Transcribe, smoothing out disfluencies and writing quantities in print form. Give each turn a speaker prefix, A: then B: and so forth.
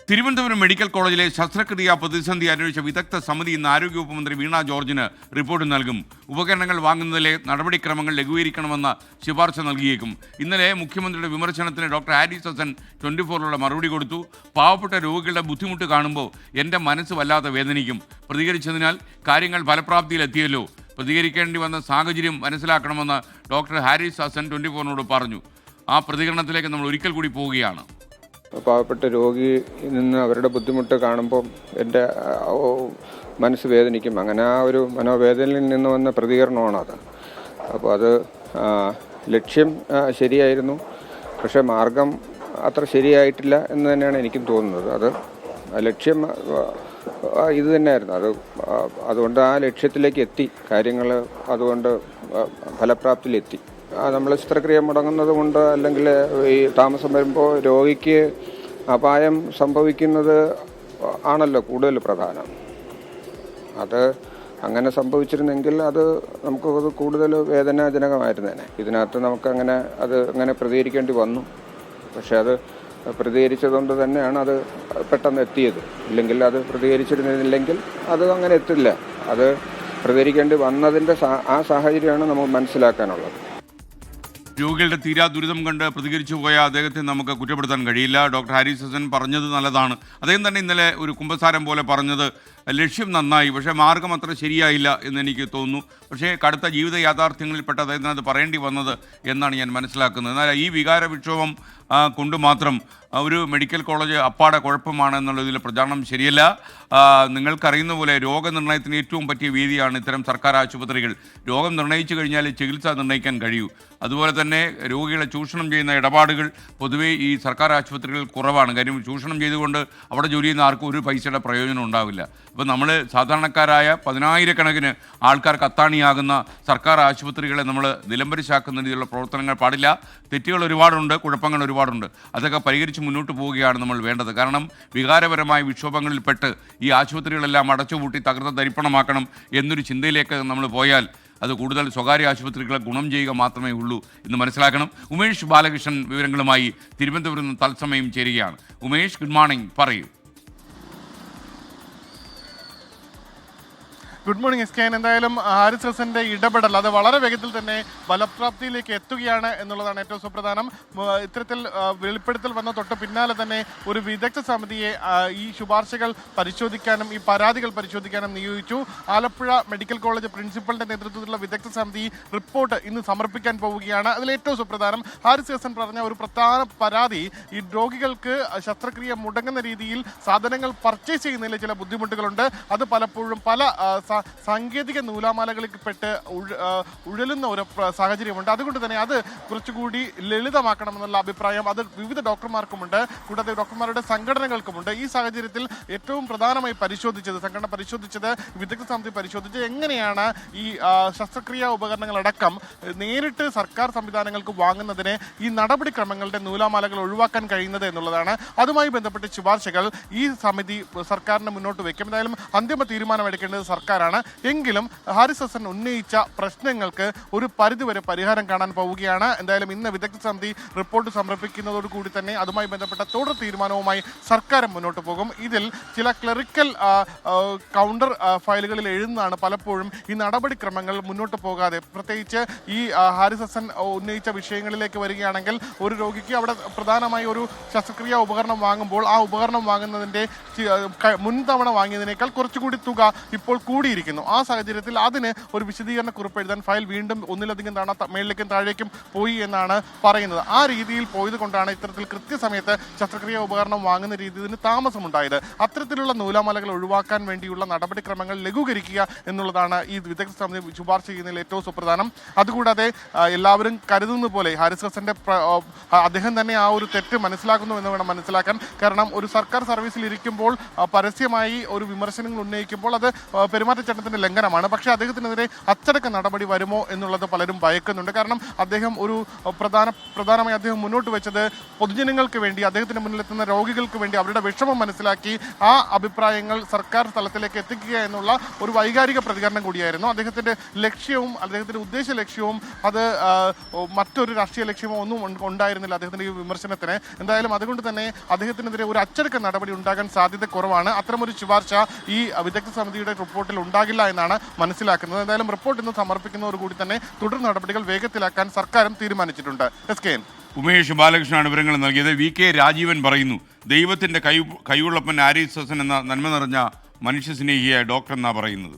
A: Thiruvananthapuram medical കോളേജിലെ ശസ്ത്രക്രിയാ പ്രതിസന്ധി അന്വേഷിച്ച വിദഗ്ധ സമിതി ഇന്ന് ആരോഗ്യവകുപ്പ് മന്ത്രി വീണ ജോർജിന് റിപ്പോർട്ട് നൽകും. ഉപകരണങ്ങൾ വാങ്ങുന്നതിലെ നടപടിക്രമങ്ങൾ ലഘൂകരിക്കണമെന്ന ശുപാർശ നൽകിയേക്കും. ഇന്നലെ മുഖ്യമന്ത്രിയുടെ വിമർശനത്തിന് ഡോക്ടർ ഹാരിസ് ഹസൻ 24 മറുപടി കൊടുത്തു. പാവപ്പെട്ട രോഗികളുടെ ബുദ്ധിമുട്ട് കാണുമ്പോൾ എൻ്റെ മനസ്സ് വല്ലാതെ വേദനിക്കും. പ്രതികരിച്ചതിനാൽ കാര്യങ്ങൾ ഫലപ്രാപ്തിയിലെത്തിയല്ലോ. പ്രതികരിക്കേണ്ടി വന്ന സാഹചര്യം മനസ്സിലാക്കണമെന്ന് ഡോക്ടർ ഹാരിസ് ഹസൻ 24 പറഞ്ഞു. ആ പ്രതികരണത്തിലേക്ക് നമ്മൾ ഒരിക്കൽ കൂടി പോവുകയാണ്.
B: പാവപ്പെട്ട രോഗി നിന്ന് അവരുടെ ബുദ്ധിമുട്ട് കാണുമ്പോൾ എൻ്റെ മനസ്സ് വേദനിക്കും. അങ്ങനെ ആ ഒരു മനോവേദനയിൽ നിന്ന് വന്ന പ്രതികരണമാണത്. അപ്പോൾ അത് ലക്ഷ്യം ശരിയായിരുന്നു, പക്ഷേ മാർഗം അത്ര ശരിയായിട്ടില്ല എന്ന് തന്നെയാണ് എനിക്കും തോന്നുന്നത്. അത് ലക്ഷ്യം ഇത് തന്നെയായിരുന്നു. അതുകൊണ്ട് ആ ലക്ഷ്യത്തിലേക്ക് എത്തി, കാര്യങ്ങൾ അതുകൊണ്ട് ഫലപ്രാപ്തിയിലെത്തി. നമ്മൾ ശസ്ത്രക്രിയ മുടങ്ങുന്നത് കൊണ്ട് അല്ലെങ്കിൽ ഈ താമസം വരുമ്പോൾ രോഗിക്ക് അപായം സംഭവിക്കുന്നത് ആണല്ലോ കൂടുതൽ പ്രധാനം. അത് അങ്ങനെ സംഭവിച്ചിരുന്നെങ്കിൽ അത് നമുക്ക് കൂടുതൽ വേദനാജനകമായിരുന്നേനെ. ഇതിനകത്ത് അങ്ങനെ പ്രതികരിക്കേണ്ടി വന്നു. പക്ഷെ അത് പ്രതികരിച്ചതുകൊണ്ട് തന്നെയാണ് അത് പെട്ടെന്ന് എത്തിയത്. ഇല്ലെങ്കിൽ അത് പ്രതികരിച്ചിരുന്നില്ലെങ്കിൽ അത് അങ്ങനെ എത്തില്ല. അത് പ്രതികരിക്കേണ്ടി വന്നതിൻ്റെ ആ സാഹചര്യമാണ് നമുക്ക് മനസ്സിലാക്കാനുള്ളത്.
A: രോഗികളുടെ തീരാ ദുരിതം കണ്ട് പ്രതികരിച്ചു പോയ അദ്ദേഹത്തെ നമുക്ക് കുറ്റപ്പെടുത്താൻ കഴിയില്ല. ഡോക്ടർ ഹാരിസ് ഹസൻ പറഞ്ഞത് നല്ലതാണ്. അദ്ദേഹം തന്നെ ഇന്നലെ ഒരു കുമ്പസാരം പോലെ പറഞ്ഞത് ലക്ഷ്യം നന്നായി, പക്ഷേ മാർഗം അത്ര ശരിയായില്ല എന്ന് എനിക്ക് തോന്നുന്നു. പക്ഷേ കടുത്ത ജീവിത യാഥാർത്ഥ്യങ്ങളിൽപ്പെട്ട അദ്ദേഹത്തിന് അത് പറയേണ്ടി വന്നത് എന്നാണ് ഞാൻ മനസ്സിലാക്കുന്നത്. എന്നാൽ ഈ വികാര വിക്ഷോഭം കൊണ്ട് മാത്രം ഒരു മെഡിക്കൽ കോളേജ് അപ്പാടെ കുഴപ്പമാണ് എന്നുള്ളതിൽ പ്രചാരണം ശരിയല്ല. നിങ്ങൾക്കറിയുന്ന പോലെ രോഗനിർണയത്തിന് ഏറ്റവും പറ്റിയ വേദിയാണ് ഇത്തരം സർക്കാർ ആശുപത്രികൾ. രോഗം നിർണ്ണയിച്ചു കഴിഞ്ഞാൽ ചികിത്സ നിർണ്ണയിക്കാൻ കഴിയൂ. അതുപോലെ തന്നെ രോഗികളെ ചൂഷണം ചെയ്യുന്ന ഇടപാടുകൾ പൊതുവേ ഈ സർക്കാർ ആശുപത്രികളിൽ കുറവാണ്. കാര്യം ചൂഷണം ചെയ്തുകൊണ്ട് അവിടെ ജോലി ചെയ്യുന്ന ആർക്കും ഒരു പൈസയുടെ പ്രയോജനം ഉണ്ടാവില്ല. അപ്പോൾ നമ്മൾ സാധാരണക്കാരായ 10,000-കണക്കിന് ആൾക്കാർക്ക് അത്താണിയാകുന്ന സർക്കാർ ആശുപത്രികളെ നമ്മൾ നിലംപരിശാക്കുന്ന രീതിയിലുള്ള പ്രവർത്തനങ്ങൾ പാടില്ല. തെറ്റുകൾ ഒരുപാടുണ്ട്, കുഴപ്പങ്ങൾ ഒരുപാടുണ്ട്. അതൊക്കെ പരിഹരിച്ച് മുന്നോട്ട് പോവുകയാണ് നമ്മൾ വേണ്ടത്. കാരണം വികാരപരമായ വിക്ഷോഭങ്ങളിൽപ്പെട്ട് ഈ ആശുപത്രികളെല്ലാം അടച്ചുപൂട്ടി തകർത്ത തരിപ്പണമാക്കണം എന്നൊരു ചിന്തയിലേക്ക് നമ്മൾ പോയാൽ അത് കൂടുതൽ സ്വകാര്യ ആശുപത്രികളെ ഗുണം ചെയ്യുക മാത്രമേ ഉള്ളൂ എന്ന് മനസ്സിലാക്കണം. ഉമേഷ് ബാലകൃഷ്ണൻ വിവരങ്ങളുമായി തിരുവനന്തപുരത്ത് നിന്ന് തത്സമയം ചേരുകയാണ്. ഉമേഷ്, ഗുഡ് മോർണിംഗ്, പറയൂ.
C: ഗുഡ് മോർണിംഗ് എസ്കേൻ. എന്തായാലും ഹാരിസ് ഹസന്റെ ഇടപെടൽ അത് വളരെ വേഗത്തിൽ തന്നെ ഫലപ്രാപ്തിയിലേക്ക് എത്തുകയാണ് എന്നുള്ളതാണ് ഏറ്റവും സുപ്രധാനം. ഇത്തരത്തിൽ വെളിപ്പെടുത്തൽ വന്ന തൊട്ട് പിന്നാലെ തന്നെ ഒരു വിദഗ്ധ സമിതിയെ ഈ ശുപാർശകൾ പരിശോധിക്കാനും ഈ പരാതികൾ പരിശോധിക്കാനും നിയോഗിച്ചു. ആലപ്പുഴ മെഡിക്കൽ കോളേജ് പ്രിൻസിപ്പലിന്റെ നേതൃത്വത്തിലുള്ള വിദഗ്ധ സമിതി റിപ്പോർട്ട് ഇന്ന് സമർപ്പിക്കാൻ പോവുകയാണ്. അതിൽ ഏറ്റവും സുപ്രധാനം ഹാരിസ് ഹസൻ പറഞ്ഞ ഒരു പ്രധാന പരാതി ഈ രോഗികൾക്ക് ശസ്ത്രക്രിയ മുടങ്ങുന്ന രീതിയിൽ സാധനങ്ങൾ പർച്ചേസ് ചെയ്യുന്നതിൽ ചില ബുദ്ധിമുട്ടുകളുണ്ട്. അത് പലപ്പോഴും പല സാങ്കേതിക നൂലാമാലകളിൽ പെട്ട് ഉഴലുന്ന ഒരു സാഹചര്യമുണ്ട്. അതുകൊണ്ട് തന്നെ അത് കുറച്ചുകൂടി ലളിതമാക്കണമെന്നുള്ള അഭിപ്രായം അത് വിവിധ ഡോക്ടർമാർക്കുമുണ്ട്, കൂടാതെ ഡോക്ടർമാരുടെ സംഘടനകൾക്കുമുണ്ട്. ഈ സാഹചര്യത്തിൽ ഏറ്റവും പ്രധാനമായി സംഘടന പരിശോധിച്ചത് വിദഗ്ധ സമിതി പരിശോധിച്ച് എങ്ങനെയാണ് ഈ ശസ്ത്രക്രിയാ ഉപകരണങ്ങളടക്കം നേരിട്ട് സർക്കാർ സംവിധാനങ്ങൾക്ക് വാങ്ങുന്നതിന് ഈ നടപടിക്രമങ്ങളുടെ നൂലാമാലകൾ ഒഴിവാക്കാൻ കഴിയുന്നത് എന്നുള്ളതാണ്. അതുമായി ബന്ധപ്പെട്ട ശുപാർശകൾ ഈ സമിതി സർക്കാരിന് മുന്നോട്ട് വയ്ക്കും. എന്തായാലും അന്തിമ തീരുമാനമെടുക്കേണ്ടത് സർക്കാരാണ്. എങ്കിലും ഹാരിസ് ഹസൻ ഉന്നയിച്ച പ്രശ്നങ്ങൾക്ക് ഒരു പരിധിവരെ പരിഹാരം കാണാൻ പോവുകയാണ്. എന്തായാലും ഇന്ന് വിദഗ്ധ സമിതി റിപ്പോർട്ട് സമർപ്പിക്കുന്നതോടുകൂടി തന്നെ അതുമായി ബന്ധപ്പെട്ട തുടർ തീരുമാനവുമായി സർക്കാർ മുന്നോട്ട് പോകും. ഇതിൽ ചില ക്ലറിക്കൽ കൗണ്ടർ ഫയലുകളിൽ എഴുതുന്നതാണ് പലപ്പോഴും ഈ നടപടിക്രമങ്ങൾ മുന്നോട്ട് പോകാതെ. പ്രത്യേകിച്ച് ഈ ഹാരിസ് ഹസൻ ഉന്നയിച്ച വിഷയങ്ങളിലേക്ക് വരികയാണെങ്കിൽ ഒരു രോഗിക്ക് അവിടെ പ്രധാനമായി ഒരു ശസ്ത്രക്രിയാ ഉപകരണം വാങ്ങുമ്പോൾ ആ ഉപകരണം വാങ്ങുന്നതിൻ്റെ മുൻതവണ വാങ്ങിയതിനേക്കാൾ കുറച്ചുകൂടി തുക ഇപ്പോൾ കൂടിയിരിക്കുന്നു. ആ സാഹചര്യത്തിൽ അതിന് ഒരു വിശദീകരണ കുറിപ്പ് എഴുതാൻ ഫയൽ വീണ്ടും ഒന്നിലധികം തവണ മേളിലേക്കും താഴേക്കും പോയി എന്നാണ് പറയുന്നത്. ആ രീതിയിൽ പോയത് കൊണ്ടാണ് ഇത്തരത്തിൽ കൃത്യസമയത്ത് ശസ്ത്രക്രിയാ ഉപകരണം വാങ്ങുന്ന രീതിയിൽ താമസമുണ്ടായത്. അത്തരത്തിലുള്ള നൂലാമലകൾ ഒഴിവാക്കാൻ വേണ്ടിയുള്ള നടപടിക്രമങ്ങൾ ലഘൂകരിക്കുക എന്നുള്ളതാണ് ഈ വിദഗ്ധ സമിതി ശുപാർശ ചെയ്യുന്നതിൽ ഏറ്റവും സുപ്രധാനം. അതുകൂടാതെ എല്ലാവരും കരുതുന്ന പോലെ ഹാരിസ് ഹസന്റെ അദ്ദേഹം തന്നെ ആ ഒരു തെറ്റ് മനസ്സിലാക്കുന്നു എന്ന് വേണം മനസ്സിലാക്കാൻ. കാരണം ഒരു സർക്കാർ സർവീസിൽ ഇരിക്കുമ്പോൾ പരസ്യമായി ഒരു വിമർശനങ്ങൾ ഉന്നയിക്കുമ്പോൾ അത് പെരുമാറ്റ പെരുമാറ്റച്ചട്ടത്തിന്റെ ലംഘനമാണ്. പക്ഷേ അദ്ദേഹത്തിനെതിരെ അച്ചടക്ക നടപടി വരുമോ എന്നുള്ളത് പലരും ഭയക്കുന്നുണ്ട്. കാരണം അദ്ദേഹം ഒരു പ്രധാനമായി അദ്ദേഹം മുന്നോട്ട് വെച്ചത് പൊതുജനങ്ങൾക്ക് വേണ്ടി, അദ്ദേഹത്തിന് മുന്നിലെത്തുന്ന രോഗികൾക്ക് വേണ്ടി അവരുടെ വിഷമം മനസ്സിലാക്കി ആ അഭിപ്രായങ്ങൾ സർക്കാർ തലത്തിലേക്ക് എത്തിക്കുക എന്നുള്ള ഒരു വൈകാരിക പ്രതികരണം കൂടിയായിരുന്നു. അദ്ദേഹത്തിന്റെ ലക്ഷ്യവും അദ്ദേഹത്തിന്റെ ഉദ്ദേശ ലക്ഷ്യവും അത് മറ്റൊരു രാഷ്ട്രീയ ലക്ഷ്യമോ ഒന്നും ഉണ്ടായിരുന്നില്ല അദ്ദേഹത്തിന്റെ ഈ വിമർശനത്തിന്. എന്തായാലും അതുകൊണ്ട് തന്നെ അദ്ദേഹത്തിനെതിരെ ഒരു അച്ചടക്ക നടപടി ഉണ്ടാകാൻ സാധ്യത കുറവാണ്. അത്തരമൊരു ശുപാർശ ഈ വിദഗ്ധ സമിതിയുടെ റിപ്പോർട്ടിൽ ഉണ്ടാകില്ല എന്നാണ് മനസ്സിലാക്കുന്നത്. എന്തായാലും റിപ്പോർട്ട് ഇന്ന് സമർപ്പിക്കുന്നതോടുകൂടി തന്നെ തുടർ നടപടികൾ വേഗത്തിലാക്കാൻ സർക്കാരും തീരുമാനിച്ചിട്ടുണ്ട്. SKN
A: ഉമേഷ് ബാലകൃഷ്ണനാണ് വിവരങ്ങൾ നൽകിയത്. VK രാജീവൻ പറയുന്നു, ദൈവത്തിന്റെ കൈയുള്ളപ്പൻ ഹാരിസ് ഹസൻ എന്ന നന്മ നിറഞ്ഞ മനുഷ്യസ്നേഹിയായ ഡോക്ടർ എന്നാണ് പറയുന്നത്.